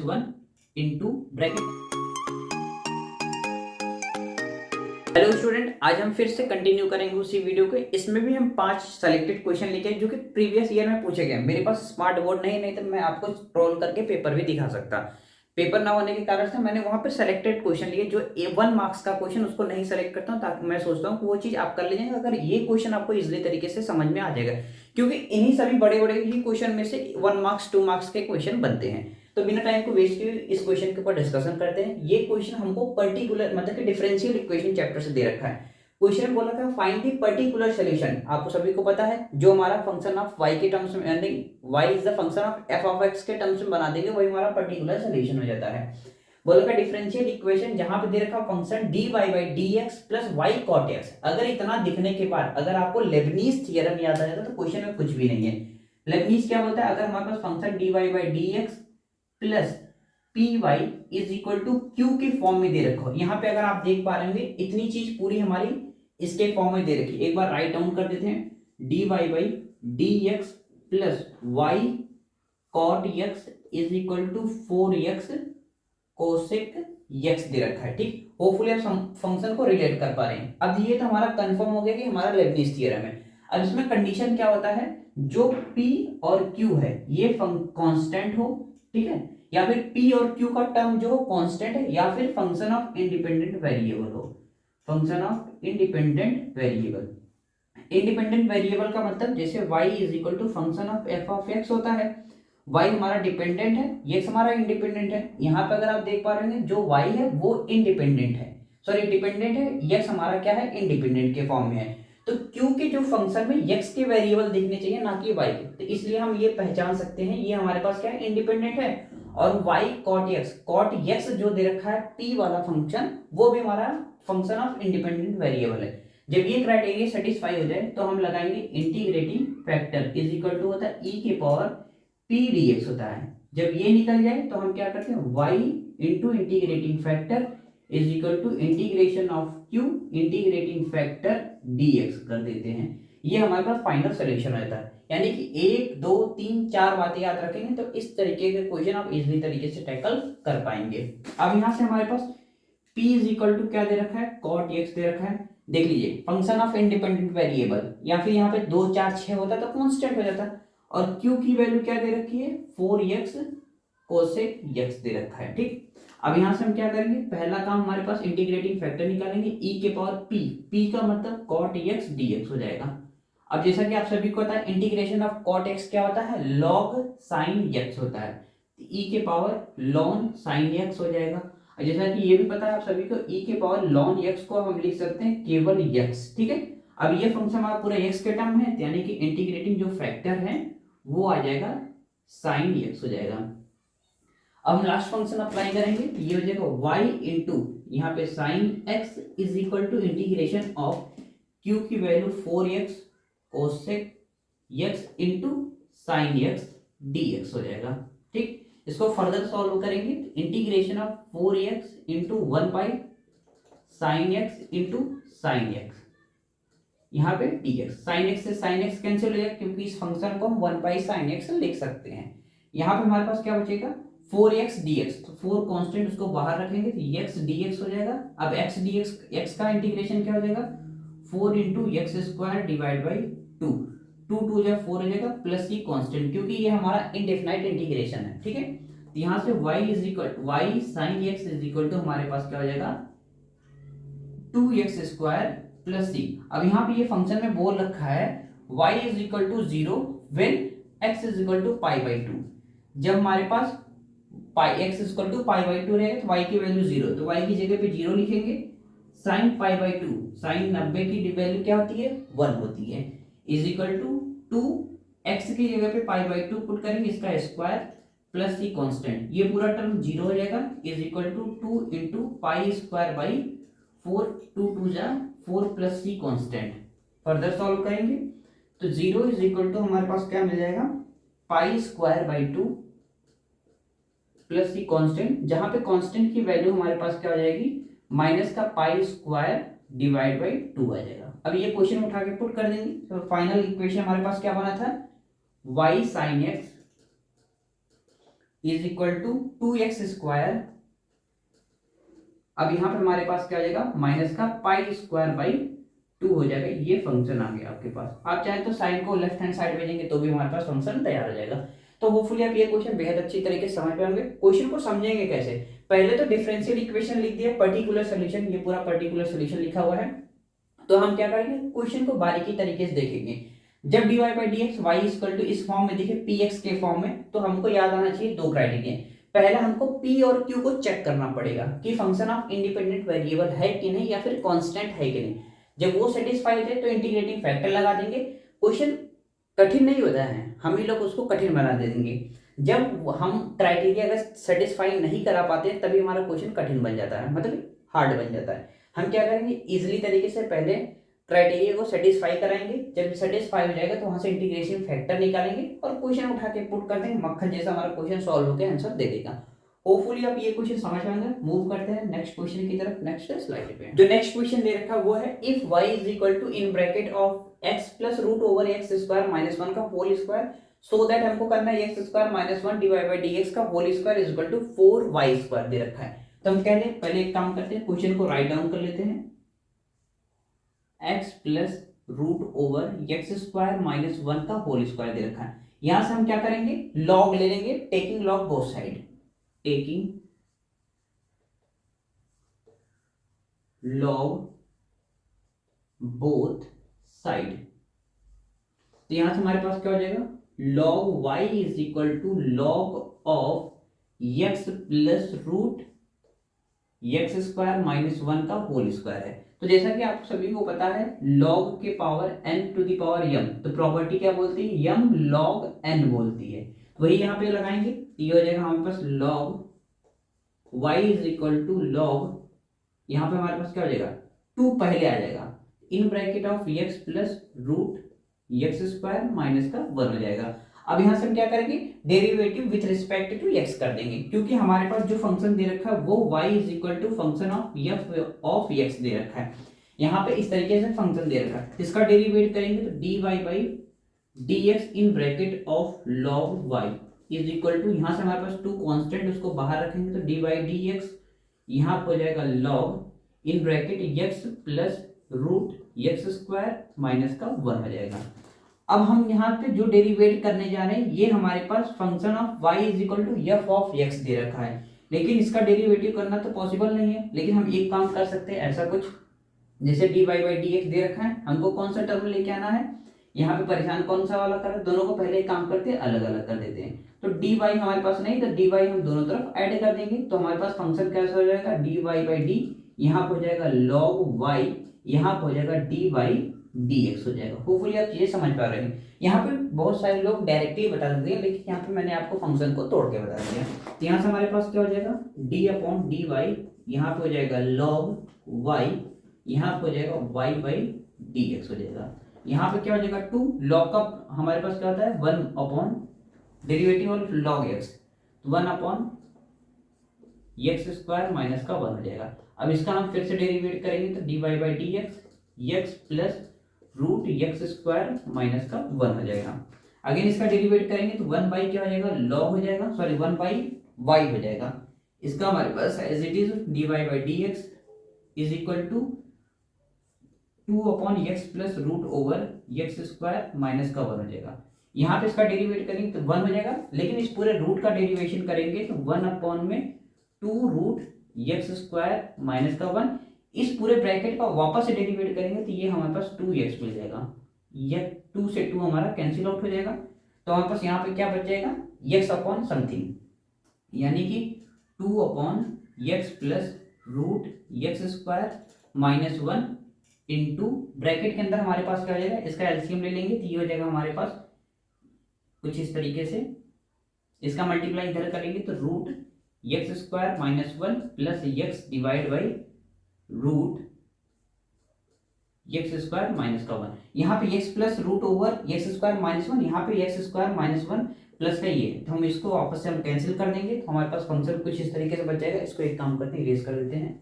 1 into bracket. Hello student, आज हम फिर से कंटिन्यू करेंगे उसी वीडियो को। इसमें भी हम 5 सेलेक्टेड क्वेश्चन लेके आए जो कि प्रीवियस ईयर में पूछे गए। मेरे पास स्मार्ट बोर्ड नहीं तो मैं आपको स्क्रॉल करके पेपर भी दिखा सकता। पेपर ना होने के कारण से मैंने वहां पे सेलेक्टेड क्वेश्चन लिए। जो 1 मार्क्स का क्वेश्चन उसको नहीं सेलेक्ट करता हूँ, ताकि मैं सोचता हूँ कि वो चीज आप कर लीजिएगा अगर ये क्वेश्चन आपको इजिली तरीके से समझ में आ जाएगा, क्योंकि इन्हीं सभी बड़े बड़े ही क्वेश्चन में से 1 मार्क्स 2 मार्क्स के क्वेश्चन बनते हैं। तो बिना टाइम को वेस्ट किए इस क्वेश्चन के ऊपर डिस्कशन करते हैं। ये क्वेश्चन हमको पर्टिकुलर मतलब कि डिफरेंशियल इक्वेशन चैप्टर से दे रखा है। क्वेश्चन में बोला था फाइंड द पर्टिकुलर सॉल्यूशन। आपको सभी को पता है जो हमारा फंक्शन ऑफ y के टर्म्स में यानी y is the function of f of x के टर्म्स में बना देंगे, वही हमारा पर्टिकुलर सॉल्यूशन हो जाता है। बोला का डिफरेंशियल इक्वेशन जहां पे दे रखा function dy by dx plus y cot x। अगर इतना दिखने के बाद अगर आपको लेबनीज थ्योरम याद आ जाता तो क्वेश्चन में कुछ भी नहीं है। लेबनीज क्या बोलता है, अगर हमारे पास function dy by dx plus P Y is equal to Q के फॉर्म में दे रखा हो। यहाँ पे अगर आप देख पा रहे होंगे इतनी चीज पूरी हमारी इसके फॉर्म में दे रखी। एक बार राइट डाउन कर देते हैं। D Y by D X plus Y cot X is equal to 4x cosec X दे रखा है। ठीक, होपफुली आप फंक्शन को रिलेट कर पा रहे हैं। अब ये तो हमारा कंफर्म हो गया कि हमारा लेबनीज थ्योरम है। अब इसमें कंडीशन क्या होता है, जो P और Q है ये कांस्टेंट हो, ठीक है, या फिर P और Q का टर्म जो हो कांस्टेंट है, या फिर फंक्शन ऑफ इंडिपेंडेंट वेरिएबल हो। Function of independent variable. Independent variable का मतलब जैसे y is equal to function of f of x होता है। y हमारा डिपेंडेंट है, x हमारा इंडिपेंडेंट है। यहाँ पे अगर आप देख पा रहे हैं जो y है वो इंडिपेंडेंट है, सॉरी डिपेंडेंट है, x हमारा क्या है इंडिपेंडेंट के फॉर्म में है। तो क्योंकि जो फंक्शन में x के वेरिएबल दिखने चाहिए ना कि y के, तो इसलिए हम ये पहचान सकते हैं ये हमारे पास क्या है इंडिपेंडेंट है। और y cot x जो दे रखा है p वाला फंक्शन वो भी हमारा फंक्शन ऑफ इंडिपेंडेंट वेरिएबल है। जब ये क्राइटेरिया सेटिस्फाई हो जाए तो हम लगाएंगे integrating factor is equal to होता है e के पावर p dx होता है। जब ये निकल जाए तो हम क्या करते हैं y into integrating factor is equal to integration of q integrating factor dx कर देते हैं। ये हमारे पास फाइनल सोल्यूशन रहता है। यानी कि 1 2 3 4 बातें याद रखेंगे तो इस तरीके के क्वेश्चन आप इजीली तरीके से टैकल कर पाएंगे। अब यहाँ से हमारे पास p इज इक्वल टू क्या दे रखा है cot x दे रखा है। देख लीजिए फंक्शन ऑफ इंडिपेंडेंट वेरिएबल, या फिर यहाँ पे 2 4 6 होता तो कांस्टेंट हो जाता। और q की वैल्यू क्या दे रखी है 4x कोसेक x दे रखा है। ठीक, अब यहां से हम क्या करेंगे, पहला काम हमारे पास इंटीग्रेटिंग फैक्टर निकालेंगे e के पावर p का मतलब cot x dx हो जाएगा। अब जैसा कि आप सभी को पता है इंटीग्रेशन ऑफ cot x क्या होता है log sin x होता है, e के पावर ln sin x हो जाएगा। जैसा कि ये भी पता है आप सभी को e के पावर ln x को हम लिख सकते हैं केवल x। ठीक है, अब ये फंक्शन हमारा पूरा x के टर्म है, यानी कि इंटीग्रेटिंग जो फैक्टर है वो आ जाएगा sin x हो जाएगा। अब हम लास्ट फंक्शन अप्लाई करेंगे तो ये हो जाएगा y इंटू यहाँ पे sin x is equal to integration of q की value 4x cosec x into sin x dx हो जाएगा। ठीक, इसको फर्दर सॉल्व करेंगे तो integration of 4x into 1 by sin x into sin x यहाँ पे dx। sin x से sin x कैंसिल हो जाएगा क्योंकि इस फंक्शन को हम 1 बाई sin x लिख सकते हैं। यहाँ पे हमारे पास क्या बचेगा 4x dx, तो 4 कांस्टेंट उसको बाहर रखेंगे तो x dx हो जाएगा। अब x dx x का इंटीग्रेशन क्या हो जाएगा 4 into x square divide by 2, 2 जब 4 हो जाएगा प्लस c कांस्टेंट, क्योंकि ये हमारा इंडेफिनाइट इंटीग्रेशन है। ठीक है, तो यहाँ से y is equal y sin x is equal to हमारे पास क्या हो जाएगा 2x स्क्वायर प्लस c। अब यहाँ पे ये फंक्शन में बोल रखा है y is equal to 0 when x is equal to pi by 2। जब हमारे पास pi x equal to pi by 2 रहेगा तो y की वैल्यू 0, तो y की जगह पे 0 लिखेंगे। साइन पाई बाई 2, साइन 90 की वैल्यू क्या होती है 1 होती है, इज इक्वल टू 2 x की जगह पे पाई बाई 2 पुट करेंगे, इसका स्क्वायर प्लस c कांस्टेंट, ये पूरा टर्म 0 हो जाएगा, is equal to 2 into pi square by 4, 2 जा 4 plus c constant. Further solve करेंगे तो 0 इज इक्वल टू हमारे पास क्या मिल जाएगा pi square by 2 plus C constant, जहां पे कांस्टेंट की वैल्यू हमारे पास क्या हो जाएगी माइनस का पाई स्क्वायर डिवाइड बाई 2 आ जाएगा। अब ये क्वेश्चन उठा के पुट कर देंगे तो फाइनल इक्वेशन हमारे पास क्या बना था y sin x is equal to 2x²। अब यहां पे हमारे पास क्या हो जाएगा, माइनस का π²/2 हो जाएगा। ये फंक्शन आ गया आपके पास। आप चाहे तो साइन को लेफ्ट हैंड साइड भेजेंगे तो भी हमारे पास फंक्शन तैयार हो जाएगा। तो होपफुली आप ये क्वेश्चन बेहद अच्छी तरीके से समझ पाएंगे। क्वेश्चन को समझेंगे कैसे, पहले तो डिफरेंशियल इक्वेशन लिख दिया, पर्टिकुलर सोल्यूशन, ये पूरा पर्टिकुलर सोल्यूशन लिखा हुआ है। तो हम क्या करेंगे, क्वेश्चन को बारीकी तरीके से देखेंगे। जब dy/dx y इक्वल टू इस फॉर्म में दिखे, px के फॉर्म में, तो हमको याद आना चाहिए दो क्राइटेरिया। पहला हमको p और q को चेक करना पड़ेगा कि फंक्शन ऑफ इंडिपेंडेंट वेरिएबल है कि नहीं, या फिर कांस्टेंट है कि नहीं। जब वो सेटिस्फाइड है तो इंटीग्रेटिंग फैक्टर लगा देंगे। क्वेश्चन कठिन नहीं होता है, हम ही लोग उसको कठिन बना देंगे। जब हम क्राइटेरिया अगर सेटिस्फाई नहीं करा पाते हैं तभी हमारा क्वेश्चन कठिन बन जाता है, मतलब हार्ड बन जाता है। हम क्या करेंगे, इजिली तरीके से पहले क्राइटेरिया को सेटिस्फाई कराएंगे। जब सेटिस्फाई हो जाएगा तो वहां से इंटीग्रेशन फैक्टर निकालेंगे और क्वेश्चन उठा के पुट कर देंगे, मक्खन जैसा हमारा क्वेश्चन सॉल्व होकर आंसर दे देगा। होपफुली आप ये क्वेश्चन समझ पाएंगे। मूव करते हैं नेक्स्ट क्वेश्चन की तरफ। नेक्स्ट स्लाइड पे जो नेक्स्ट क्वेश्चन दे रखा है वो है, if y is equal to in bracket of x plus root over X square minus 1 का होल स्क्वायर, सो दैट हमको करना है X square minus 1 divide by D X का whole square is equal to 4y² दे रखा है। तो हम पहले एक काम करते हैं, क्वेश्चन को राइट डाउन कर लेते हैं। x plus root over X square minus 1 का होल स्क्वायर दे रखा है। यहां से हम क्या करेंगे, लॉग ले लेंगे, taking log both side, taking log both side. तो यहां से हमारे पास क्या हो जाएगा, log y is equal to log of x plus root X square minus 1 का होल स्क्वायर है। तो जैसा कि आप सभी को पता है, log के power n to the power m, तो प्रॉपर्टी क्या बोलती है, m log n बोलती है। वही यहां पे लगाएंगे, ये हो जाएगा हमारे पास log y is equal to log, यहां पे हमारे पास क्या हो जाएगा, 2 पहले आ जाएगा, in bracket of x plus root X square minus का 1 हो जाएगा। अब यहां से हम क्या करेंगे, derivative with respect to x कर देंगे, क्योंकि हमारे पास जो फंक्शन दे रखा है वो y is equal to function of f of x दे रखा है। यहाँ पे इस तरीके से फंक्शन दे रखा है, इसका डेरिवेट करेंगे तो dy by dx in bracket of log y is equal to, यहाँ से हमारे पास 2 कांस्टेंट, उसको बाहर रखेंगे तो dy बाई dx यहाँ पे हो जाएगा log in bracket x plus root X square minus का 1 हो जाएगा। अब हम यहाँ पे जो डेरिवेट करने जा रहे हैं, ये हमारे पास function of y is equal to f of x दे रखा है, लेकिन इसका डेरिवेटिव करना तो पॉसिबल नहीं है। लेकिन हम एक काम कर सकते हैं, ऐसा कुछ जैसे dy बाई dx दे रखा है, हमको कौन सा टर्म लेके आना है, यहाँ पे परेशान कौन सा वाला कर, दोनों को पहले एक काम करते हैं, अलग अलग कर देते हैं। तो dy हमारे पास नहीं, तो dy हम दोनों तरफ ऐड कर देंगे, तो हमारे पास फंक्शन कैसा हो जाएगा, dy बाई d, यहाँ पे हो जाएगा log y, यहाँ पे हो जाएगा dy बाई dx हो जाएगा। होपफुली आप ये समझ पा रहे हैं। यहाँ पे बहुत सारे लोग डायरेक्टली बता देते हैं, लेकिन यहाँ पे मैंने आपको फंक्शन को तोड़ के बता दिया। तो यहाँ से हमारे पास क्या हो जाएगा, d अपॉन dy, यहाँ पे हो जाएगा log y, यहाँ पे हो जाएगा y बाई dx हो जाएगा। यहाँ पे क्या हो जाएगा 2, log का हमारे पास क्या होता है 1 upon derivative of log x, 1 upon x square minus का 1 हो जाएगा। अब इसका हम फिर से डेरिवेट करेंगे तो dy by dx x plus root X square minus का 1 हो जाएगा। अगेन इसका डेरिवेट करेंगे तो 1 बाई क्या हो जाएगा, log हो जाएगा, सॉरी 1 बाई y हो जाएगा। इसका हमारे पास as it is dy by dx is equal to 2 upon X plus root over X square minus का 1 हो जाएगा। यहाँ पे इसका डेरिवेट करेंगे तो 1 हो जाएगा, लेकिन इस पूरे रूट का डेरिवेशन करेंगे तो 1 अपॉन में 2 रूट एक्स स्क्वायर माइनस का 1, इस पूरे ब्रैकेट का वापस से डेरिवेट करेंगे तो ये हमारे पास 2x मिल जाएगा। ये 2 से 2 हमारा कैंसिल आउट हो जाएगा, तो हमारे पास यहाँ पे क्या बच जाएगा, x अपॉन समथिंग, यानी कि 2 upon X plus root X square minus 1 into bracket के अंदर हमारे पास क्या हो जाएगा, इसका एलसीएम ले लेंगे तो ये हो जाएगा हमारे पास कुछ इस तरीके से, इसका मल्टीप्लाई इधर करेंगे तो root X square minus 1 plus X divide by root X square minus का 1, यहाँ पे एक्स plus root over X square minus 1, यहाँ पे एक्स स्क्वायर माइनस 1 प्लस का ये, तो हम इसको वापस से हम कैंसिल कर देंगे तो हमारे पास फंक्शन कुछ इस तरीके से बच जाएगा। इसको एक काम करते हैं, इरेज कर देते हैं।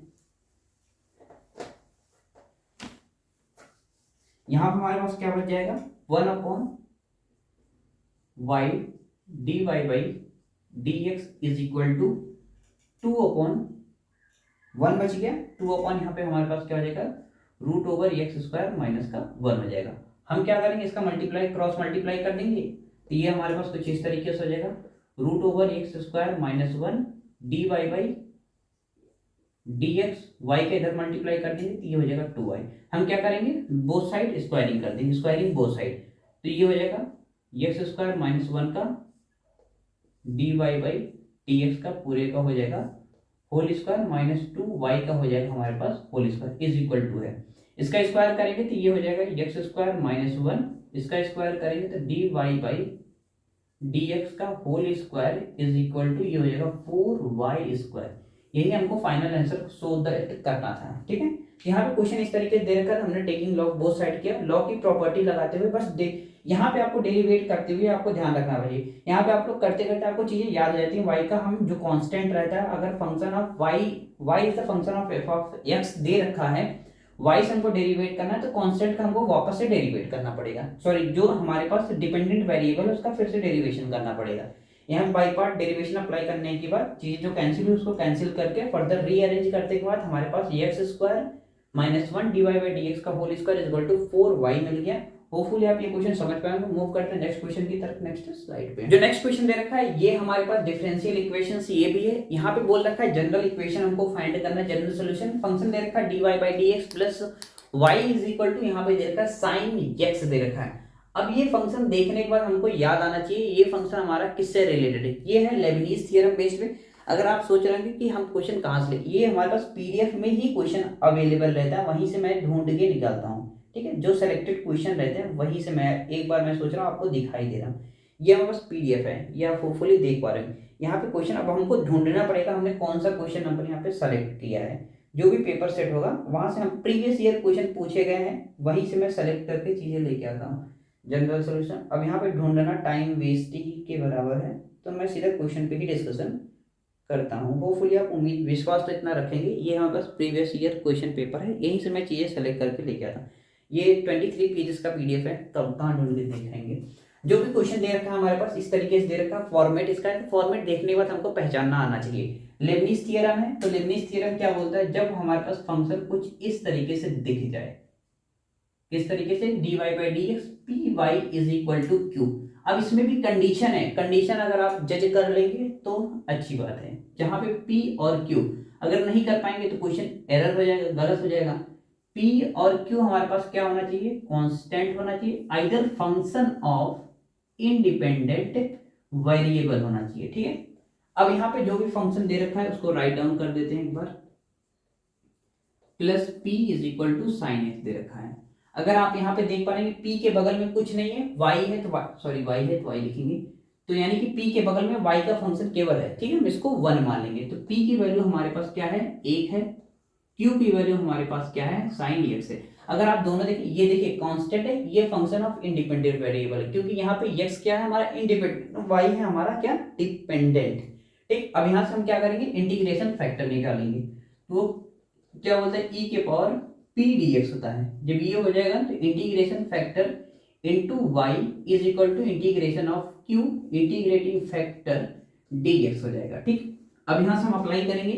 यहाँ पे हमारे पास क्या बच जाएगा, 1 upon Y D Y by D X is equal to 2/1 बच गया, 2/, यहाँ पे हमारे पास क्या हो जाएगा, √x² माइनस का 1 हो जाएगा। हम क्या करेंगे, इसका मल्टीप्लाई क्रॉस मल्टीप्लाई कर देंगे, तो ये हमारे पास कुछ इस तरीके से हो जाएगा, √x² minus 1 dy by dx, y के इधर मल्टीप्लाई कर देंगे तो ये हो जाएगा 2y। हम क्या करेंगे, बोथ साइड स्क्वायरिंग कर देंगे, स्क्वायरिंग बोथ साइड, तो ये हो जाएगा x² माइनस 1 का dy बाई dx का पूरे का हो जाएगा होल स्क्वायर माइनस 2y का हो जाएगा हमारे पास whole square is equal to है। इसका स्क्वायर करेंगे तो ये हो जाएगा x² माइनस 1, इसका स्क्वायर करेंगे तो dy बाई dx का whole square is equal to ये हो जाएगा 4y²। यही हमको फाइनल आंसर शो दैट करना था, ठीक है। यहाँ पे क्वेश्चन इस तरीके से दे रखा है, हमने टेकिंग लॉग बोथ साइड किया, लॉग की प्रॉपर्टी लगाते हुए बस यहाँ पे आपको डेरिवेट करते हुए आपको ध्यान रखना भाई, यहाँ पे आप लोग करते करते आपको चीजें याद हो जाती हैं। y का हम जो कांस्टेंट रहता है, अगर function of y is the function of f of x दे रखा है, y से हमको डेरिवेट करना है तो कांस्टेंट का हमको वापस से डेरिवेट करना पड़ेगा, सॉरी जो हमारे पास डिपेंडेंट वेरिएबल है उसका फिर से डेरिवेशन करना पड़ेगा। यहाँ बाई पार्ट डेरिवेशन अप्लाई करने के बाद चीजें जो कैंसिल हुई उसको कैंसिल करके फर्दर रीअरेंज करने के बाद हमारे पास x² minus 1 dy by dx का whole square is equal to 4y मिल गया। होपफुली आप ये क्वेश्चन समझ पाएंगे। मूव करते हैं नेक्स्ट क्वेश्चन की तरफ, नेक्स्ट स्लाइड पे। जो नेक्स्ट क्वेश्चन दे रखा है ये हमारे पास डिफरेंशियल इक्वेशंस ये भी है, यहाँ पे बोल रखा है जनरल इक्वेशन हमको फाइंड करना है, जनरल सॉल्यूशन। फंक्शन दे रखा है dy by dx plus y is equal to यहाँ पे दे रखा है साइन x दे रखा है। अब ये फंक्शन देखने के बाद हमको याद आना चाहिए ये फंक्शन हमारा किससे रिलेटेड है, ये है लेबनीज थ्योरम बेस्ड पे। अगर आप सोच रहे हैं कि हम क्वेश्चन कहाँ से ले, ये हमारे पास पीडीएफ में ही क्वेश्चन अवेलेबल रहता है, वहीं से मैं ढूंढ के निकालता हूँ, ठीक है। जो सिलेक्टेड क्वेश्चन रहते हैं वहीं से मैं एक बार मैं सोच रहा हूँ आपको दिखाई दे रहा हूँ, ये हमारे पास पीडीएफ है, ये आप होपफुली देख पा रहे हैं। यहाँ पे क्वेश्चन अब हमको ढूंढना पड़ेगा हमने कौन सा क्वेश्चन नंबर यहाँ पे सेलेक्ट किया है। जो भी पेपर सेट होगा वहां से हम प्रीवियस ईयर क्वेश्चन पूछे गए हैं वहीं से मैं सेलेक्ट करके चीजें लेके आता हूँ, जनरल सॉल्यूशन। अब यहाँ पे ढूंढना टाइम वेस्टिंग के बराबर है, तो मैं सीधा क्वेश्चन पे ही डिस्कशन करता हूँ। होपफुली आप उम्मीद विश्वास तो इतना रखेंगे, ये हमारे पास प्रीवियस ईयर क्वेश्चन पेपर है, यहीं से मैं चीज़ें सेलेक्ट करके लेके आता हूँ। ये 23 पेजेस का पीडीएफ है, तब कहाँ ढूंढ के देखेंगे। जो भी क्वेश्चन दे रखा है हमारे पास इस तरीके से दे रखा है, फॉर्मेट इसका है, फॉर्मेट देखने के बाद हमको पहचानना आना चाहिए। लेबनीज थ्योरम है, तो लेबनीज थ्योरम क्या बोलता है, जब हमारे पास फंक्शन कुछ इस तरीके से दिख जाए, किस तरीके से, dy by dx py is equal to q। अब इसमें भी कंडीशन है, कंडीशन अगर आप जज कर लेंगे तो अच्छी बात है। जहां पे p और q अगर नहीं कर पाएंगे तो क्वेश्चन एरर हो जाएगा, गलत हो जाएगा। p और q हमारे पास क्या होना चाहिए, कांस्टेंट होना चाहिए, either function of independent variable होना चाहिए, ठीक है। अब यहाँ पे जो भी फंक्शन दे रखा है उसको राइट डाउन कर देते हैं एक बार, plus p is equal to sine x दे रखा है। अगर आप यहाँ पे देख पा रहे हैं p के बगल में कुछ नहीं है, y है तो y है तो y लिखेंगे, तो यानी कि p के बगल में y का फंक्शन केवल है, ठीक है, हम इसको 1 मान लेंगे। तो p की वैल्यू हमारे पास क्या है, 1 है, q की वैल्यू हमारे पास क्या है, साइन x है। अगर आप दोनों देखिए, ये देखिए कांस्टेंट है, ये फंक्शन ऑफ इंडिपेंडेंट वेरिएबल है, क्योंकि यहाँ पे x क्या है हमारा इंडिपेंडेंट, y है हमारा क्या डिपेंडेंट, ठीक। अब यहाँ से हम क्या करेंगे, इंटीग्रेशन फैक्टर निकालेंगे, तो क्या बोलते हैं e के पावर p dx होता है। जब ये हो जाएगा तो integration factor into y is equal to integration of q integrating factor dx हो जाएगा, ठीक। अब यहाँ से हम अप्लाई करेंगे,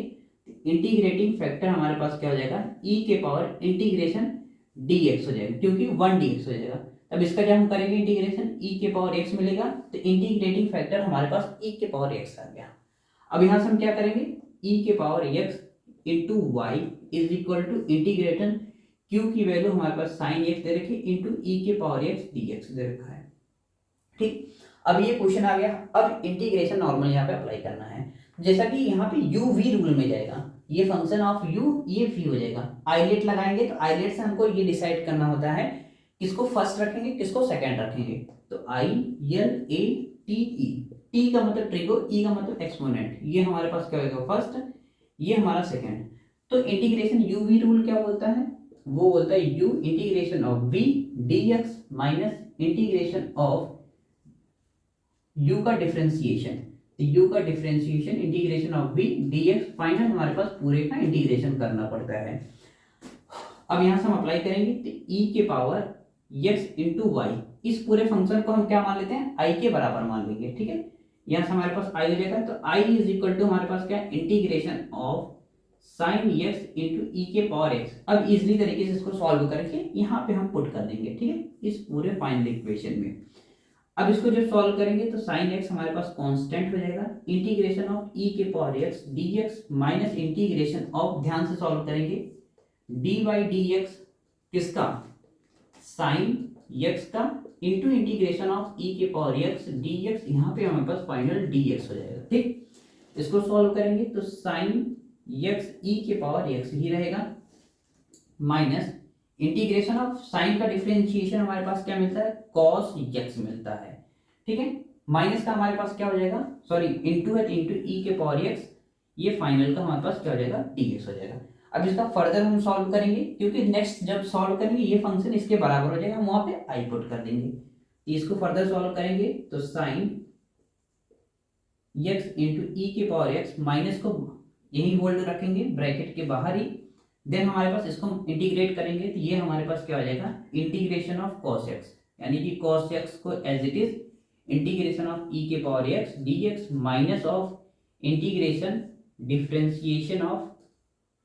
इंटीग्रेटिंग फैक्टर हमारे पास क्या हो जाएगा, e के पावर इंटीग्रेशन dx हो जाएगा, क्योंकि 1 dx हो जाएगा। अब इसका जब हम करेंगे इंटीग्रेशन, e के पावर x मिलेगा, तो इंटीग्रेटिंग फैक्टर हमारे पास e के पावर x आ गया। अब यहाँ से हम क्या करेंगे, e के power x into Y is equal to integration q की वैल्यू हमारे पास साइन x दे रखी इंटू e के पावर x dx दे रखा है, ठीक। अब ये क्वेश्चन आ गया, अब इंटीग्रेशन नॉर्मल यहाँ पे अप्लाई करना है, जैसा कि यहाँ पे u v रूल में जाएगा, ये फंक्शन ऑफ u ये v हो जाएगा। आइलेट लगाएंगे तो आइलेट से हमको ये डिसाइड करना होता है किसको फर्स्ट रखेंगे किसको सेकंड रखेंगे, तो i l a t e, t का मतलब ट्रिगो, e का मतलब एक्सपोनेंट, ये हमारे पास क्या होगा फर्स्ट, ये हमारा सेकंड। तो इंटीग्रेशन u v रूल क्या बोलता है, वो बोलता है u integration of v dx minus integration of u का डिफरेंशिएशन, तो u का differentiation integration of v dx, final हमारे पास पूरे का इंटीग्रेशन करना पड़ता है। अब यहां से हम अप्लाई करेंगे तो e के पावर x इंटू वाई, इस पूरे फंक्शन को हम क्या मान लेते हैं, i के बराबर मान लेंगे, ठीक है। यहाँ से हमारे पास आई हो जाएगा, तो आई इज इक्वल टू हमारे पास क्या है, integration of sine X into E के पावर एक्स। अब इजिली तरीके से इसको सॉल्व करके यहाँ पे हम पुट कर देंगे, ठीक है, इस पूरे फाइनल इक्वेशन में। अब इसको जब सॉल्व करेंगे तो साइन एक्स हमारे पास कांस्टेंट हो जाएगा, इंटीग्रेशन ऑफ ई के power X D X minus integration of, ध्यान से सॉल्व करेंगे, डी बाई डी एक्स किसका, साइन एक्स का, इंटू इंटीग्रेशन ऑफ ई के पावर एक्स डी एक्स, यहाँ पे हमारे पास फाइनल डी एक्स हो जाएगा। ठीक, इसको सॉल्व करेंगे तो साइन एक्स ई के पावर एक्स ही रहेगा, माइनस इंटीग्रेशन ऑफ साइन का डिफरेंशिएशन हमारे पास क्या मिलता है, कॉस एक्स मिलता है। ठीक है, माइनस का हमारे पास क्या हो जाएगा, सॉरी इंटू है, इंटू ई के पावर एक्स, ये फाइनल का हमारे पास क्या हो जाएगा, डी एक्स हो जाएगा। अब इसका फर्दर हम सॉल्व करेंगे, क्योंकि नेक्स्ट जब सॉल्व करेंगे ये फंक्शन इसके बराबर हो जाएगा, हम वहां पे आई पुट कर देंगे। इसको फर्दर सॉल्व करेंगे तो साइन एक्स इंटू ई के पावर एक्स, माइनस को यही होल्ड रखेंगे ब्रैकेट के बाहर ही, देन हमारे पास इसको इंटीग्रेट करेंगे तो ये हमारे पास क्या हो जाएगा, इंटीग्रेशन ऑफ कॉस एक्स, यानी कि कॉस एक्स को as it is integration of E के power X D X minus of integration differentiation of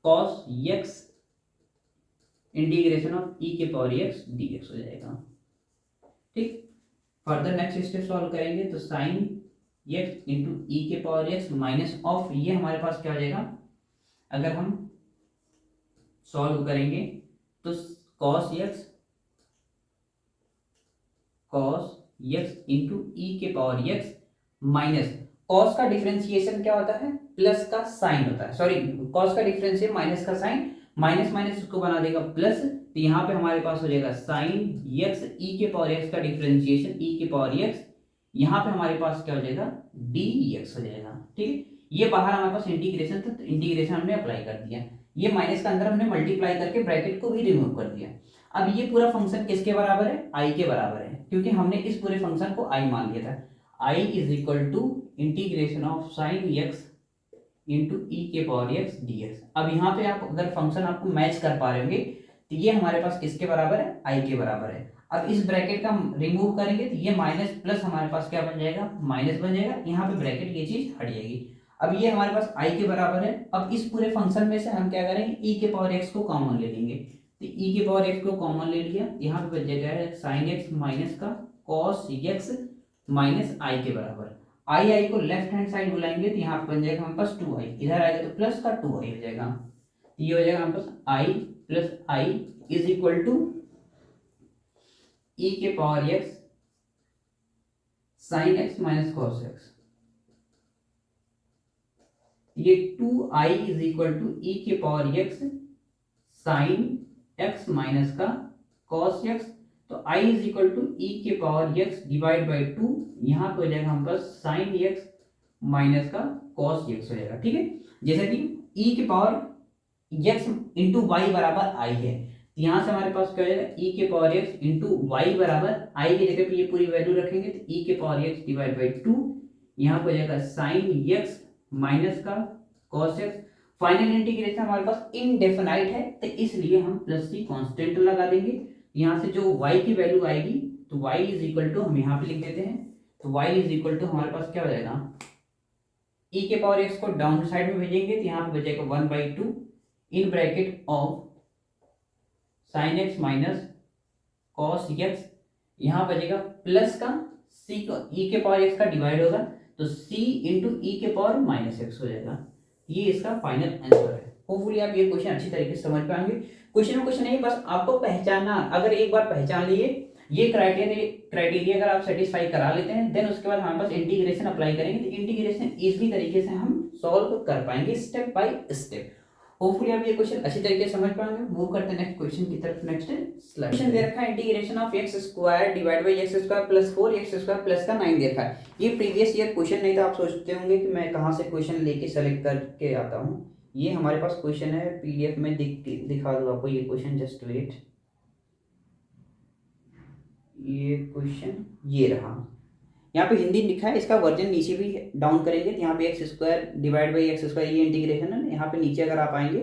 cos X integration of E के पावर एक्स डी एक्स हो जाएगा। ठीक, फर्दर नेक्स्ट स्टेप सॉल्व करेंगे तो साइन एक्स इंटू ई के power x minus of, ये हमारे पास क्या हो जाएगा, अगर हम सॉल्व करेंगे तो cos x इंटू ई के पावर x माइनस cos का डिफरेंशिएशन क्या होता है, प्लस का साइन होता है, सॉरी cos का डिफरेंशिएशन माइनस का साइन, माइनस माइनस उसको बना देगा प्लस, तो यहाँ पे हमारे पास हो जाएगा साइन x ई के पावर x का डिफरेंशिएशन ई के पावर x, यहाँ पे हमारे पास क्या हो जाएगा, dx हो जाएगा। ठीक है, ये बाहर हमारे पास इंटीग्रेशन था, तो इंटीग्रेशन हमने अप्लाई कर दिया, ये माइनस का अंदर हमने मल्टीप्लाई करके ब्रैकेट को भी रिमूव कर दिया। अब ये पूरा फंक्शन किसके बराबर है, आई के बराबर है, क्योंकि हमने इस पूरे फंक्शन को आई मान लिया था। I is equal to integration of sine X into E के पावर एक्स डी एक्स। अब यहाँ पे आप अगर फंक्शन आपको मैच कर पा रहे होंगे तो ये हमारे पास किसके बराबर है, आई के बराबर है। अब इस ब्रैकेट का रिमूव करेंगे तो ये माइनस प्लस हमारे पास क्या बन जाएगा, माइनस बन जाएगा, यहाँ पे ब्रैकेट ये चीज हट जाएगी। अब ये हमारे पास आई के बराबर है। अब इस पूरे फंक्शन में से हम क्या करेंगे, ई के पावर एक्स को कॉमन ले लेंगे, तो ई के पावर एक्स को कॉमन ले लिया, यहाँ पे बच जाएगा साइन एक्स माइनस का कॉस एक्स माइनस आई के बराबर। आई आई को लेफ्ट हैंड साइड बुलाएंगे तो यहाँ पे बन जाएगा हमारे पास 2i, इधर आएगा तो प्लस का 2i हो जाएगा, ये हो जाएगा हमारे पास I plus I is equal to E के power X sine X minus cos X. ये 2i is equal to E के power X sine X minus का कॉस एक्स, तो i is equal to E के power x divide by 2, यहाँ पे हो जाएगा हम पास साइन एक्स माइनस का कॉस एक्स हो जाएगा। ठीक है, जैसा कि ई के पावर एक्स इंटू वाई बराबर आई है, यहाँ से हमारे पास क्या हो जाएगा, ई के पावर एक्स इंटू वाई बराबर आई की जगह पे ये पूरी वैल्यू रखेंगे तो ई के पावर एक्स डिवाइड बाई 2, यहाँ पे हो जाएगा साइन एक्स माइनस का cos x। फाइनल इंटीग्रेशन हमारे पास इनडेफिनाइट है तो इसलिए हम प्लस सी कांस्टेंट लगा देंगे, यहाँ से जो y की वैल्यू आएगी तो y इज इक्वल टू हम यहाँ पे लिख देते हैं, तो y इज इक्वल टू हमारे पास क्या हो जाएगा, e के पावर x को डाउन साइड में भेजेंगे तो यहाँ पे बचेगा 1/2 इन bracket of sine X minus cos x, यहाँ बचेगा प्लस का c को e के पावर x का डिवाइड होगा तो c इंटू ई के पावर माइनस एक्स हो जाएगा। ये इसका फाइनल आंसर है। होपफुली आप ये क्वेश्चन अच्छी तरीके से समझ पाएंगे। क्वेश्चन में कुछ नहीं, बस आपको पहचानना, अगर एक बार पहचान लिए ये क्राइटेरिया अगर आप सेटिस्फाई करा लेते हैं, देन उसके बाद हमारे पास इंटीग्रेशन अप्लाई करेंगे तो इंटीग्रेशन इजीली तरीके से हम सॉल्व कर पाएंगे स्टेप बाय स्टेप। होपफुली आप ये क्वेश्चन अच्छी तरीके से समझ पाएंगे। मूव करते हैं नेक्स्ट क्वेश्चन की तरफ। नेक्स्ट क्वेश्चन दे रखा है integration of x square divide by x square plus 4x square plus का 9 दे रखा है। ये प्रीवियस ईयर क्वेश्चन नहीं था। आप सोचते होंगे कि मैं कहाँ से क्वेश्चन लेके सेलेक्ट करके आता हूँ। ये हमारे पास क्वेश्चन है, पीडीएफ में दिखा दूँ आपको ये क्वेश्चन, जस्ट वेट। ये क्वेश्चन ये रहा, यहाँ पे हिंदी लिखा है, इसका वर्जन नीचे भी डाउन करेंगे तो यहाँ पे x square divide by x square ये इंटीग्रेशन है। यहाँ पे नीचे अगर आप आएंगे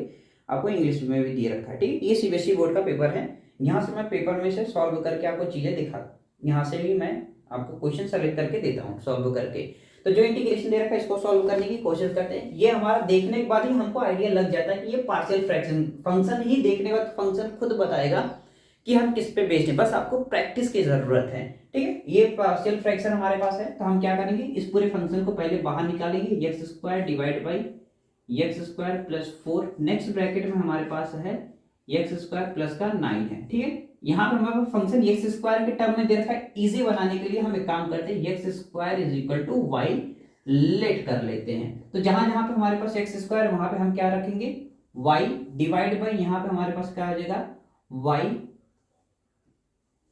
आपको इंग्लिश में भी दिए रखा है। ठीक, ये सीबीएसई बोर्ड का पेपर है। यहाँ से मैं पेपर में से सॉल्व करके आपको चीज़ें दिखा, यहाँ से भी मैं आपको क्वेश्चन सेलेक्ट करके देता हूँ सॉल्व करके। तो जो इंटीग्रेशन दे रखा है इसको सॉल्व करने की कोशिश करते हैं। ये हमारा देखने के बाद ही हमको आइडिया लग जाता है कि ये पार्शियल फ्रैक्शन, फंक्शन ही देखने के बाद फंक्शन खुद बताएगा कि हम किस पे बेस्ड हैं, बस आपको प्रैक्टिस की जरूरत है। ठीक है, ये पार्शियल फ्रैक्शन हमारे पास है, तो हम क्या करेंगे, इस पूरे फंक्शन को पहले बाहर निकालेंगे, x square divide by x square plus 4, next bracket में हमारे पास है एक्स स्क्वायर प्लस का 9 है। ठीक है, यहाँ पर हमारे पास फंक्शन एक्स स्क्वायर के टर्म में दे रखा है, इजी बनाने के लिए हम एक काम करते हैं, X square is equal to Y let कर लेते हैं। तो जहां जहां पे हमारे पास एक्स स्क्वायर वहां पे हम क्या रखेंगे, वाई डिवाइड बाई, यहाँ पे हमारे पास क्या आ जाएगा,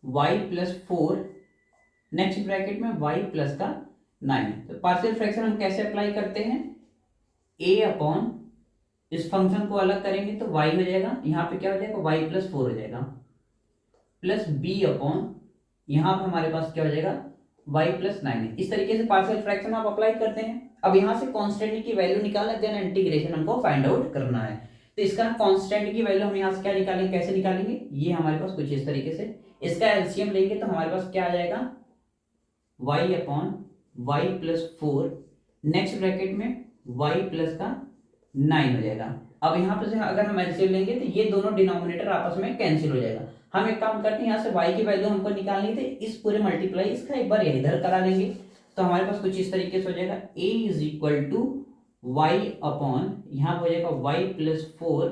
वाई प्लस 4, नेक्स्ट ब्रैकेट में वाई प्लस का 9। तो पार्शियल फ्रैक्शन हम कैसे अप्लाई करते हैं, ए अपॉन इस फंक्शन को अलग करेंगे तो y हो जाएगा, यहाँ पे क्या हो जाएगा, y प्लस 4 हो जाएगा, प्लस b अपॉन यहाँ पे हमारे पास क्या हो जाएगा, y प्लस 9 है। इस तरीके से पार्शियल फ्रैक्शन आप अप्लाई करते हैं। अब यहाँ से कांस्टेंट की वैल्यू निकालना, देन इंटीग्रेशन हमको फाइंड आउट करना है। तो इसका कांस्टेंट की वैल्यू हम यहाँ से क्या निकालेंगे, कैसे निकालेंगे, ये हमारे पास कुछ इस तरीके से, इसका एलसीएम लेंगे तो हमारे पास क्या आ जाएगा, y upon Y plus 4, next bracket में y प्लस का 9 हो जाएगा। अब यहाँ पे से अगर हम एलसीएम लेंगे तो ये दोनों डिनोमिनेटर आपस में कैंसिल हो जाएगा। हम एक काम करते हैं, यहाँ से y की वैल्यू हमको निकालनी थी, इस पूरे मल्टीप्लाई इसका एक बार इधर करा लेंगे तो हमारे पास कुछ इस तरीके से हो जाएगा, a is equal to Y upon यहाँ हो जाएगा y प्लस 4,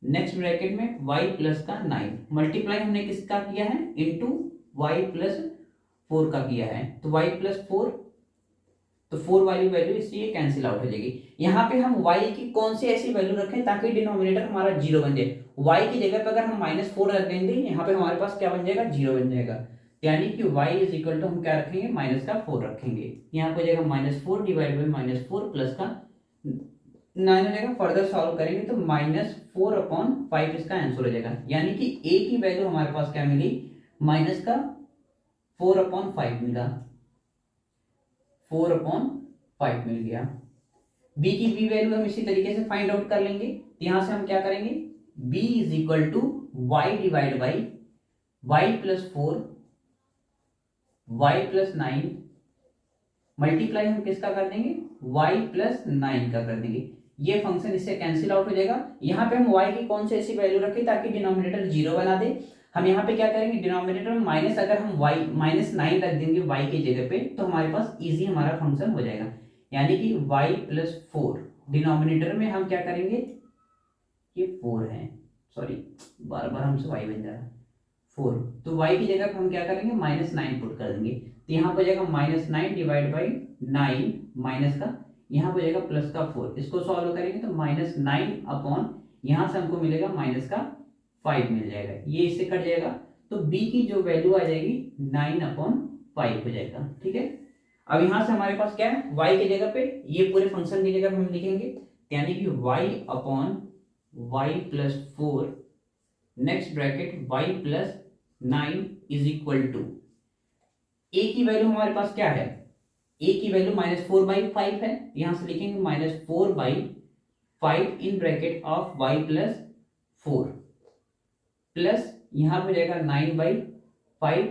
नेक्स्ट ब्रैकेट में y प्लस का 9, मल्टीप्लाई हमने किसका किया है, इंटू y प्लस 4 का किया है, तो y प्लस 4, तो 4 वाली वैल्यू इसलिए कैंसिल आउट हो जाएगी। यहाँ पे हम y की कौन सी ऐसी वैल्यू रखें ताकि डिनोमिनेटर हमारा 0 बन जाए, y की जगह पे अगर हम -4 रख देंगे, यहाँ पे हमारे पास क्या बन जाएगा, 0 बन जाएगा, यानी कि y इज इक्वल टू हम क्या रखेंगे, माइनस का 4 रखेंगे, यहाँ पे हो जाएगा -4 डिवाइड बाई -4 प्लस का 9 हो जाएगा। फर्दर सॉल्व करेंगे तो -4 अपॉन 5 इसका आंसर हो जाएगा, यानी कि a की वैल्यू हमारे पास क्या मिली, माइनस का 4 अपॉन 5 मिला, 4 अपॉन 5 मिल गया। b की b वैल्यू हम इसी तरीके से फाइंड आउट कर लेंगे, तो यहां से हम क्या करेंगे, b is equal to Y divide by Y plus 4, Y plus 9, multiply हम किसका कर देंगे, y प्लस 9 का कर देंगे, ये फंक्शन इससे कैंसिल आउट हो जाएगा। यहाँ पे हम y की कौन सी ऐसी वैल्यू रखें ताकि डिनोमिनेटर 0 बना दे, हम यहाँ पे क्या करेंगे, डिनोमिनेटर में माइनस, अगर हम y -9 रख देंगे y की जगह पे तो हमारे पास इजी हमारा फंक्शन हो जाएगा, यानी कि y प्लस 4, डिनोमिनेटर में हम क्या करेंगे, ये 4 है, सॉरी बार बार हमसे y बन जा रहा है 4, तो y की जगह पे हम क्या करेंगे, -9 पुट कर देंगे, तो यहाँ पर जाएगा -9 डिवाइड बाई 9 माइनस का, यहाँ पर जाएगा प्लस का 4, इसको सॉल्व करेंगे तो -9 अपॉन यहाँ से हमको मिलेगा माइनस का 5 मिल जाएगा, ये इससे कट जाएगा, तो b की जो वैल्यू आ जाएगी 9 अपॉन 5 हो जाएगा। ठीक है, अब यहाँ से हमारे पास क्या है, y की जगह पे ये पूरे फंक्शन की जगह पे हम लिखेंगे, यानी कि y upon Y plus 4, next bracket y plus 9 is equal to, a की वैल्यू हमारे पास क्या है, a की वैल्यू -4/5 है, यहां से लिखेंगे -4/5 इन bracket of y plus 4 plus यहां पे जाएगा 9/5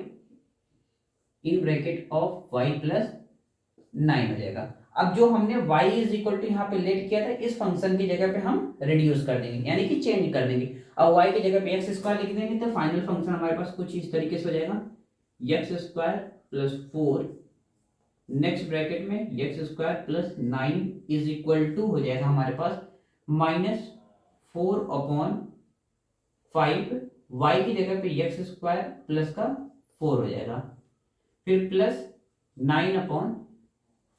इन ब्रैकेट ऑफ y प्लस 9 हो जाएगा। अब जो हमने y इज इक्वल टू यहाँ पे लेट किया था, इस फंक्शन की जगह पे हम रिड्यूस कर देंगे, यानी कि चेंज कर देंगे। अब y की जगह पे एक्स स्क्वायर लिख देंगे तो फाइनल फंक्शन हमारे पास कुछ इस तरीके से हो जाएगा, X square plus 4, next bracket में X square plus 9 is equal to हो जाएगा हमारे पास -4 अपॉन 5, y की जगह पे एक्स स्क्वायर प्लस का 4 हो जाएगा, फिर प्लस 9 अपॉन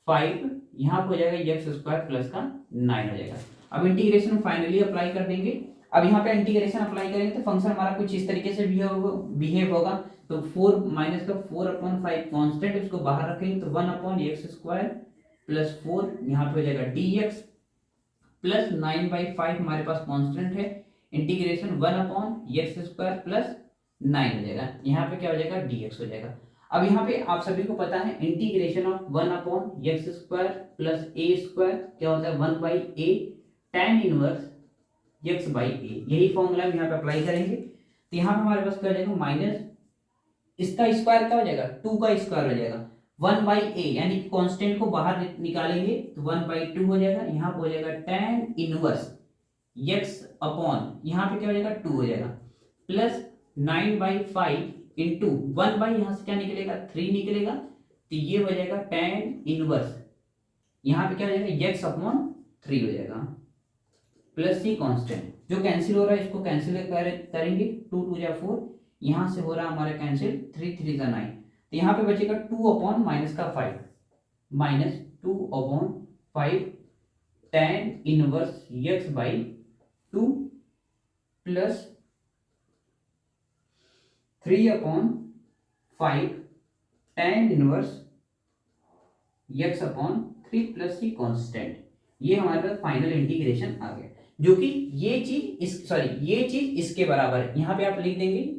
5, यहाँ पे हो जाएगा एक्स स्क्वायर प्लस का 9 हो जाएगा। अब इंटीग्रेशन फाइनली अप्लाई कर देंगे। अब यहाँ पे इंटीग्रेशन अप्लाई करेंगे तो फंक्शन हमारा कुछ इस तरीके से बिहेव होगा, तो 4 माइनस का 4 अपॉन 5 कॉन्स्टेंट, उसको बाहर रखेंगे तो 1 अपॉन एक्स स्क्वायर प्लस 4, यहाँ पे हो जाएगा dx प्लस 9/5 हमारे पास कॉन्स्टेंट है, integration 1 upon x square plus 9 हो जाएगा, यहाँ पे क्या हो जाएगा, dx हो जाएगा। अब यहाँ पे आप सभी को पता है integration of 1 upon x square plus A square क्या होता है, 1/a tan इनवर्स x/a, यही फॉर्मूला हम यहाँ पे अप्लाई करेंगे। तो यहाँ पे हमारे पास क्या हो जाएगा, माइनस इसका स्क्वायर क्या हो जाएगा, 2 का स्क्वायर हो जाएगा, 1/a यानी कि कांस्टेंट को बाहर निकालेंगे तो 1/2 हो जाएगा, यहाँ पे हो जाएगा tan इनवर्स x अपॉन यहाँ पे क्या हो जाएगा 2 हो जाएगा, प्लस 9/5 इंटू 1 बाई यहाँ से क्या निकलेगा 3 निकलेगा, तो ये हो जाएगा tan इनवर्स यहाँ पे क्या हो जाएगा x अपॉन 3 हो जाएगा, प्लस सी कांस्टेंट जो कैंसिल हो रहा है इसको कैंसिल करेंगे, 2 2 जा 4, यहाँ से हो रहा है हमारा कैंसिल, 3 3 जा 9, तो यहाँ पे बचेगा 2 अपॉन माइनस का 5 minus 2 upon 5 tan inverse x by 2 plus 3 upon 5 tan inverse x upon 3 plus C constant. ये हमारे पास फाइनल इंटीग्रेशन आ गया, जो कि ये चीज इसके बराबर है। यहाँ पे आप लिख देंगे,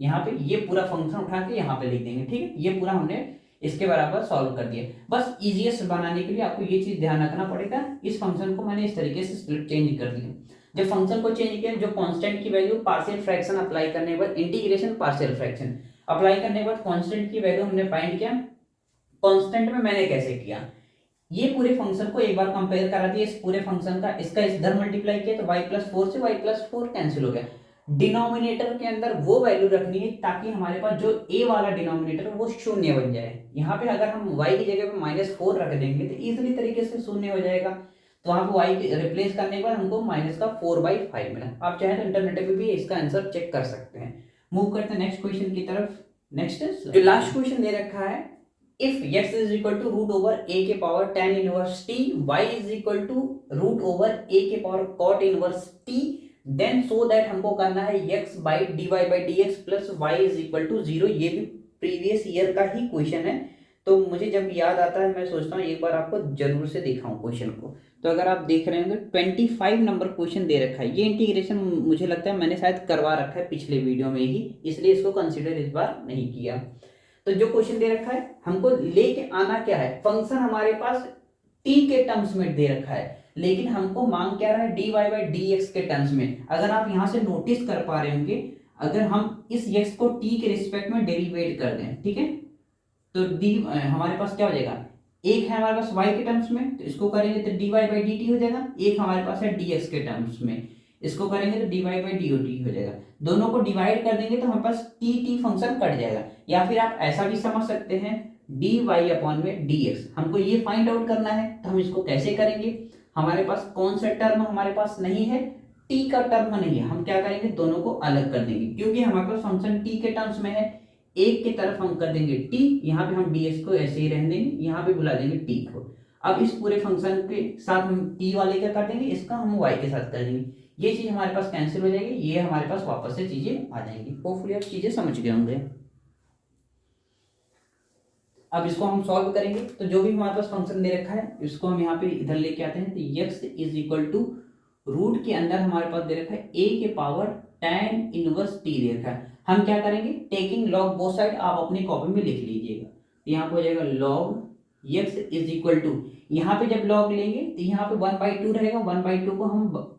यहाँ पे ये पूरा फंक्शन उठा के यहाँ पे लिख देंगे, ठीक है। ये पूरा हमने इसके बराबर सॉल्व कर दिया। बस इजीएस्ट बनाने के लिए आपको ये चीज ध्यान रखना पड़ेगा, इस फंक्शन को मैंने इस तरीके से चेंज कर दिया। जब फंक्शन को चेंज किया, जो कांस्टेंट की वैल्यू पार्शियल फ्रैक्शन अप्लाई करने के बाद इंटीग्रेशन पार्शियल फ्रैक्शन अप्लाई करने के बाद कांस्टेंट की वैल्यू हमने फाइंड किया। कांस्टेंट में मैंने कैसे किया, ये पूरे फंक्शन को एक बार कंपेयर करा दिया, इस पूरे फंक्शन का इसका इधर मल्टीप्लाई किया तो y+4 से y+4 कैंसिल हो गया। डिनोमिनेटर के अंदर वो वैल्यू रखनी है ताकि हमारे पास जो a वाला डिनोमिनेटर वो शून्य बन जाए। यहाँ पे अगर हम y की जगह पे -4 रख देंगे तो इजीली तरीके से शून्य हो जाएगा। तो वहां पे y रिप्लेस करने के बाद हमको -4/5 मिला। आप चाहे तो इंटरनेट पे भी इसका आंसर चेक कर सकते हैं। मूव करते हैं नेक्स्ट क्वेश्चन की तरफ। नेक्स्ट जो लास्ट क्वेश्चन दे रखा है, if x is equal to root over a के power tan inverse t, y is equal to root over a के power cot inverse t, then so that हमको करना है x by dy by dx plus y is equal to 0। ये भी previous year का ही question है, तो मुझे जब याद आता है मैं सोचता हूँ एक बार आपको जरूर से दिखाऊं क्वेश्चन को। तो अगर आप देख रहे होंगे 25 नंबर क्वेश्चन दे रखा है। ये इंटीग्रेशन मुझे लगता है मैंने शायद करवा रखा है पिछले वीडियो में ही, इसलिए इसको कंसिडर इस बार नहीं किया। तो जो क्वेश्चन दे रखा है हमको लेके आना क्या है, फंक्शन हमारे पास t के टर्म्स में दे रखा है, लेकिन हमको मांग क्या रहा है dy by dx के टर्म्स में। अगर आप यहां से नोटिस कर पा रहे होंगे, अगर हम इस x को t के रिस्पेक्ट में डेरिवेट कर दें, ठीक है, तो d हमारे पास क्या हो जाएगा, एक है हमारे पास y के टर्म्स में तो इसको करेंगे तो dy by dt हो जाएगा, एक हमारे पास है dx के टर्म्स में, इसको करेंगे तो dy by dot हो जाएगा। दोनों को डिवाइड कर देंगे तो हमारे पास t फंक्शन कट जाएगा। या फिर आप ऐसा भी समझ सकते हैं dy अपॉन में dx, हमको ये फाइंड आउट करना है तो हम इसको कैसे करेंगे। हमारे पास कौन सा टर्म हमारे पास नहीं है, t का टर्म नहीं है, हम क्या करेंगे दोनों को अलग कर देंगे, क्योंकि हमारे पास फंक्शन t के टर्म्स में है। एक की तरफ हम कर देंगे t, यहाँ पे हम dx को ऐसे ही रहने देंगे, यहाँ पे बुला देंगे t को। अब इस पूरे फंक्शन के साथ हम t वाले क्या कर देंगे, इसका हम y के साथ कर देंगे। ये चीज हमारे पास कैंसिल हो जाएगी, ये हमारे पास वापस से चीजें आ जाएंगी। होपफुली आप चीजें समझ गए होंगे। अब इसको हम सॉल्व करेंगे, तो जो भी हमारे पास फंक्शन दे रखा है इसको हम यहाँ पे इधर लेके आते हैं। तो x is equal to root के अंदर हमारे पास दे रखा है a के पावर tan इनवर्स t दे रखा है। हम क्या करेंगे, टेकिंग लॉग बोथ साइड, आप अपनी कॉपी में लिख लीजिएगा। तो यहाँ पे हो जाएगा log x is equal to, यहाँ पे जब लॉग लेंगे तो यहाँ पे 1/2 रहेगा, 1/2 को हम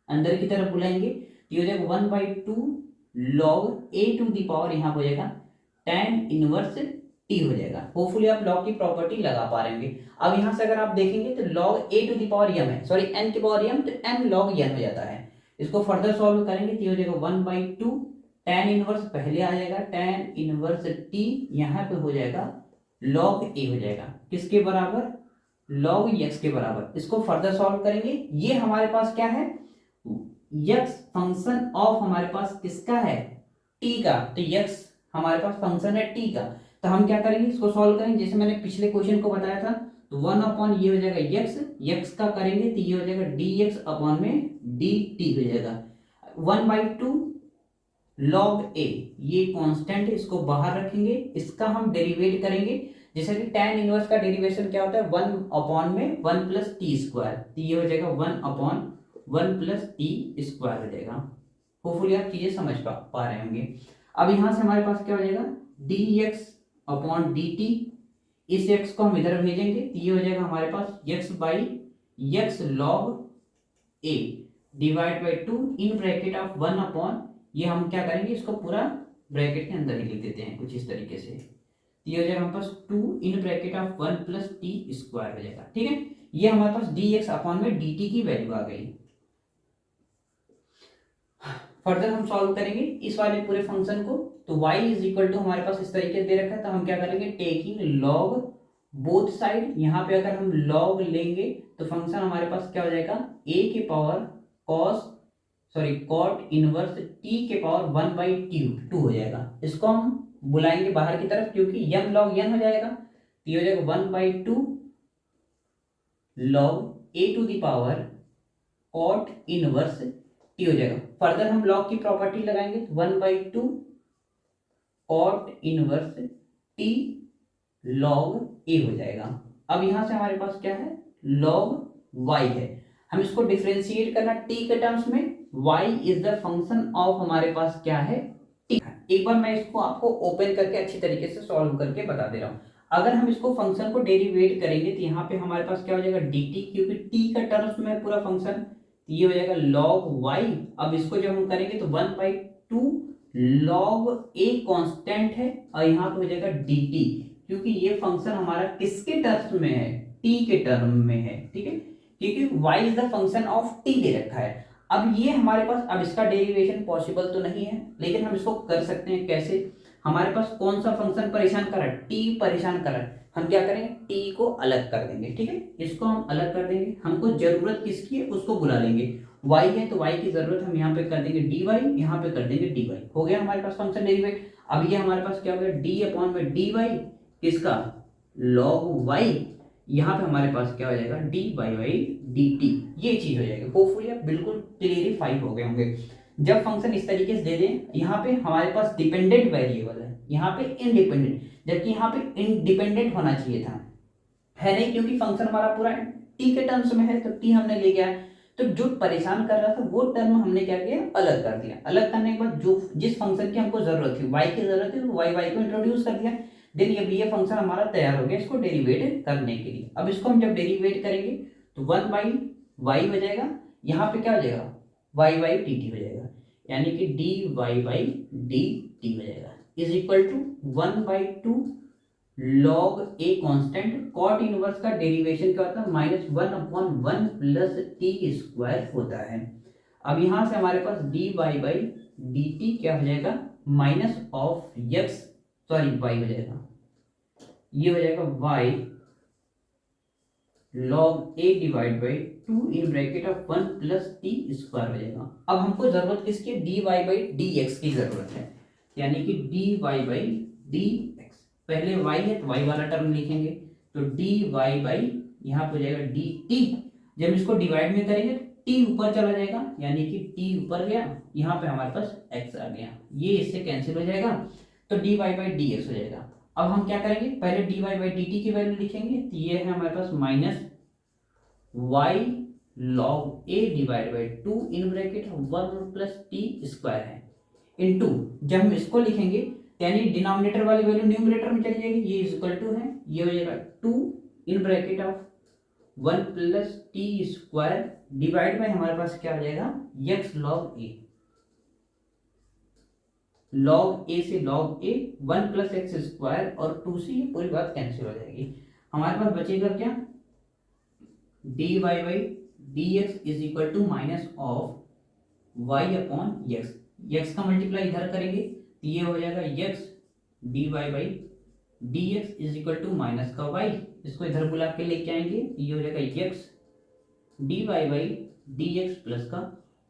अंदर की तरफ बुलाएंगे तो हो जाएगा 1/2 log a to the power, यहाँ हो जाएगा tan इनवर्स t हो जाएगा। होपफुली आप लॉग की प्रॉपर्टी लगा पा रहे होंगे। अब यहाँ से अगर आप देखेंगे तो log a to the power m है, सॉरी n की पावर m, तो n लॉग n हो जाता है। इसको फर्दर सॉल्व करेंगे तो हो जाएगा 1/2 tan इनवर्स, पहले आ जाएगा tan इनवर्स t, यहाँ पे हो जाएगा log a हो जाएगा, किसके बराबर, log x के बराबर। इसको फर्दर सॉल्व करेंगे, ये हमारे पास क्या है, x फंक्शन ऑफ हमारे पास किसका है, t का। तो x हमारे पास फंक्शन है t का, तो हम क्या करेंगे इसको सॉल्व करेंगे जैसे मैंने पिछले क्वेश्चन को बताया था। तो 1 अपॉन ये हो जाएगा x का करेंगे तो ये हो जाएगा dx अपॉन में dt हो जाएगा। 1/2 log a, ये कांस्टेंट है, इसको बाहर रखेंगे, इसका हम डेरिवेट करेंगे। जैसे कि tan इनवर्स का डेरिवेशन क्या होता है, 1 अपॉन में 1 प्लस टी स्क्वायर, तो ये हो जाएगा 1 अपॉन 1 प्लस टी स्क्वायर हो जाएगा। होपफुली आप चीजें समझ पा रहे होंगे। अब यहां से हमारे पास क्या हो जाएगा dx अपॉन dt, इस x को हम इधर भेजेंगे तो ये हो जाएगा हमारे पास x by x log a divide by 2 in bracket of 1 upon, ये हम क्या करेंगे इसको पूरा ब्रैकेट के अंदर ही लिख देते हैं कुछ इस तरीके से। ये हो जाएगा हमारे पास 2 in bracket of 1 plus T square हो जाएगा। ठीक है, ये हमारे पास डी एक्स अपॉन में डी टी की वैल्यू आ गई। फर्दर हम सॉल्व करेंगे इस वाले पूरे फंक्शन को। तो y इज इक्वल टू हमारे पास इस तरीके से दे रखा है, तो हम क्या करेंगे, टेकिंग log बोथ साइड। यहाँ पे अगर हम log लेंगे तो फंक्शन हमारे पास क्या हो जाएगा, a के पावर cot इनवर्स t के पावर 1/2 हो जाएगा। इसको हम बुलाएंगे बाहर की तरफ, क्योंकि m log n हो जाएगा, तो ये हो जाएगा 1/2 log a to the power cot inverse t हो जाएगा। फर्दर हम log की प्रॉपर्टी लगाएंगे, 1/2 cot inverse t log a हो जाएगा। अब यहां से हमारे पास क्या है, log y है। हम इसको डिफरेंशिएट करना t के टर्म्स में, y is the function of हमारे पास क्या है, t। एक बार मैं इसको आपको ओपन करके अच्छी तरीके से सॉल्व करके बता दे रहा हूं। अगर हम इसको फंक्शन को डेरिवेट करेंगे तो यहाँ पे हमारे पास क्या हो जाएगा, dt, क्योंकि t का टर्म्स में पूरा फंक्शन, ये हो जाएगा log y। अब इसको जब हम करेंगे तो 1/2 log a कांस्टेंट है, और यहाँ पे हो जाएगा dt, क्योंकि ये फंक्शन हमारा किसके टर्म्स में है, t के टर्म में है। ठीक है, क्योंकि y is the function of t दे रखा है। अब ये हमारे पास, अब इसका डेरिवेशन पॉसिबल तो नहीं है, लेकिन हम इसको कर सकते हैं। कैसे, हमारे पास कौन सा फंक्शन परेशान कर रहा है, t परेशान कर रहा है, हम क्या करेंगे, t को अलग कर देंगे। ठीक है, इसको हम अलग कर देंगे, हमको जरूरत किसकी है उसको बुला लेंगे। y है तो y की जरूरत हम यहाँ पे कर देंगे dy, यहाँ पे कर देंगे dy। हो गया हमारे पास फंक्शन डेरिवेट। अब ये हमारे पास क्या हो गया, d अपॉन में dy किसका, log y, यहाँ पे हमारे पास क्या हो जाएगा, dy बाई dt, ये चीज हो जाएगी। होपफुली आप बिल्कुल क्लियरिफाई हो गए होंगे। जब फंक्शन इस तरीके से दे दें, यहाँ पे हमारे पास डिपेंडेंट वेरिएबल है, यहाँ पे इनडिपेंडेंट, जबकि यहाँ पे इंडिपेंडेंट होना चाहिए था, है नहीं, क्योंकि फंक्शन हमारा पूरा t के टर्म्स में है, तो t हमने ले गया। तो जो परेशान कर रहा था वो टर्म हमने क्या किया, अलग कर दिया। अलग करने के बाद जो जिस फंक्शन की हमको जरूरत थी, y की जरूरत थी, तो y को इंट्रोड्यूस कर दिया। देन अब ये फंक्शन हमारा तैयार हो गया इसको डेरिवेट करने के लिए। अब इसको हम जब डेरिवेट करेंगे तो 1/y हो जाएगा, यहाँ पे क्या हो जाएगा, y/dt हो जाएगा, यानी कि dy/dt हो जाएगा, is equal to 1/2 log a constant, cot inverse का डेरिवेशन क्या होता है, -1/1 प्लस t स्क्वायर होता है। अब यहां से हमारे पास dy/dt क्या हो जाएगा, माइनस ऑफ y हो जाएगा, ये हो जाएगा y log a divide by 2 in bracket of 1 plus t square हो जाएगा। अब हमको जरूरत किसकी, dy/dx की जरूरत है, यानी कि dy/dx। पहले y है तो y वाला टर्म लिखेंगे, तो dy यहाँ पे हो जाएगा dt। जब इसको डिवाइड में करेंगे t ऊपर चला जाएगा, यानी कि t ऊपर गया, यहाँ पे हमारे पास x आ गया, ये इससे कैंसिल हो जाएगा, तो dy/dx हो जाएगा। अब हम क्या करेंगे, पहले dy/dt की वैल्यू लिखेंगे, तो ये है हमारे पास minus y log a divide by 2 in bracket 1 plus t square है, इनटू जब हम इसको लिखेंगे यानी डिनोमिनेटर वाली वैल्यू न्यूमरेटर में चली जाएगी, ये इक्वल टू है, ये हो जाएगा 2 in bracket of 1 plus t square divide by हमारे पास क्या हो जाएगा, x log a। log a से log a 1 plus x square और 2 से ये पूरी बात कैंसिल हो जाएगी। हमारे पास बचेगा क्या, dy/dx is equal to minus of y upon x का मल्टीप्लाई इधर करेंगे तो ये हो जाएगा x dy/dx is equal to minus का y, इसको इधर बुला के लेके आएंगे, ये हो जाएगा x dy/dx प्लस का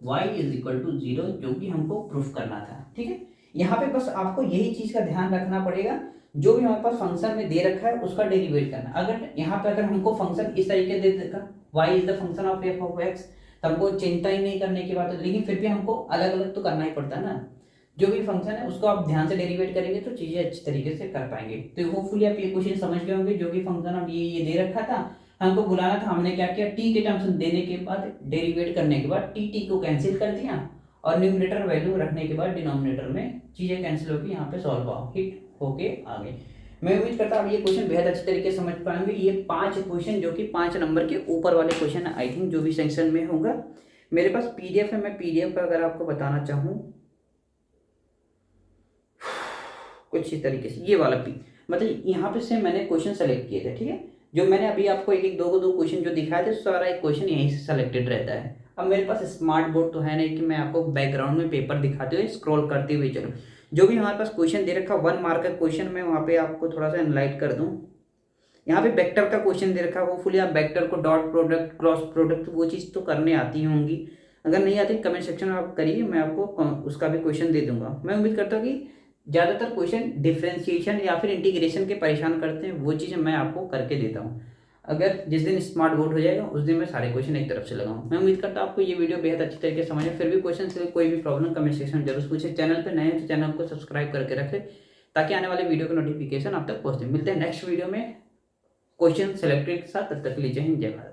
y इज इक्वल टू 0, जो कि हमको प्रूफ करना था। ठीक है, यहाँ पे बस आपको यही चीज का ध्यान रखना पड़ेगा, जो भी हमारे पास फंक्शन में दे रखा है उसका डेरिवेट करना। अगर यहाँ पे अगर हमको फंक्शन इस तरीके दे देगा, y is the function of f of x, तो हमको चिंता ही नहीं करने की बात है, लेकिन फिर भी हमको अलग अलग तो करना ही पड़ता है ना। जो भी फंक्शन है उसको आप ध्यान से डेरिवेट करेंगे तो चीजें अच्छी तरीके से कर पाएंगे। तो होपफुली आप ये क्वेश्चन समझ गए होंगे, जो भी फंक्शन अब ये दे रखा था, हमको बुलाना था, हमने क्या किया, t के टर्म्स देने के बाद डेरिवेट करने के बाद t को कैंसिल कर दिया, और न्यूमरेटर वैल्यू रखने के बाद डिनोमिनेटर में चीजें कैंसिल होकर यहाँ पे सॉल्व हिट होके आ गए। मैं उम्मीद करता हूँ ये क्वेश्चन बेहद अच्छी तरीके से समझ पाएंगे। ये 5 क्वेश्चन जो कि 5 नंबर के ऊपर वाले क्वेश्चन आई थिंक जो भी सेक्शन में होगा। मेरे पास पीडीएफ है, मैं पीडीएफ का अगर आपको बताना चाहूँ कुछ इस तरीके से, ये वाला मतलब यहाँ पे से मैंने क्वेश्चन सेलेक्ट किए थे, ठीक है। जो मैंने अभी आपको एक एक दो क्वेश्चन जो दिखाए थे, सारा एक क्वेश्चन यहीं से सेलेक्टेड रहता है। अब मेरे पास स्मार्ट बोर्ड तो है नहीं कि मैं आपको बैकग्राउंड में पेपर दिखाते हुए स्क्रॉल करते हुए चलूँ। जो भी हमारे पास क्वेश्चन दे रखा 1 मार्क का क्वेश्चन, मैं वहाँ पे आपको थोड़ा सा एनलाइट कर दूँ। यहाँ पे वेक्टर का क्वेश्चन दे रखा है, होपफुली आप vector co dot product cross product वो चीज़ तो करने आती होंगी। अगर नहीं आती कमेंट सेक्शन में आप करिए, मैं आपको उसका भी क्वेश्चन दे दूंगा। मैं उम्मीद करता हूँ कि ज़्यादातर क्वेश्चन डिफ्रेंशिएशन या फिर इंटीग्रेशन के परेशान करते हैं, वो चीज़ें मैं आपको करके देता हूँ। अगर जिस दिन स्मार्ट बोर्ड हो जाएगा उस दिन मैं सारे क्वेश्चन एक तरफ से लगाऊँ। मैं उम्मीद करता हूँ आपको ये वीडियो बेहद अच्छी तरीके से समझ में। फिर भी क्वेश्चन से कोई भी प्रॉब्लम कमेंट सेक्शन में जरूर पूछे। चैनल पर नए हैं तो चैनल को सब्सक्राइब करके रखें ताकि आने वाले वीडियो का नोटिफिकेशन आप तक पहुँचे। मिलते हैं नेक्स्ट वीडियो में क्वेश्चन सेलेक्टेड के साथ। तब तक के लिए जय हिंद, जय भारत।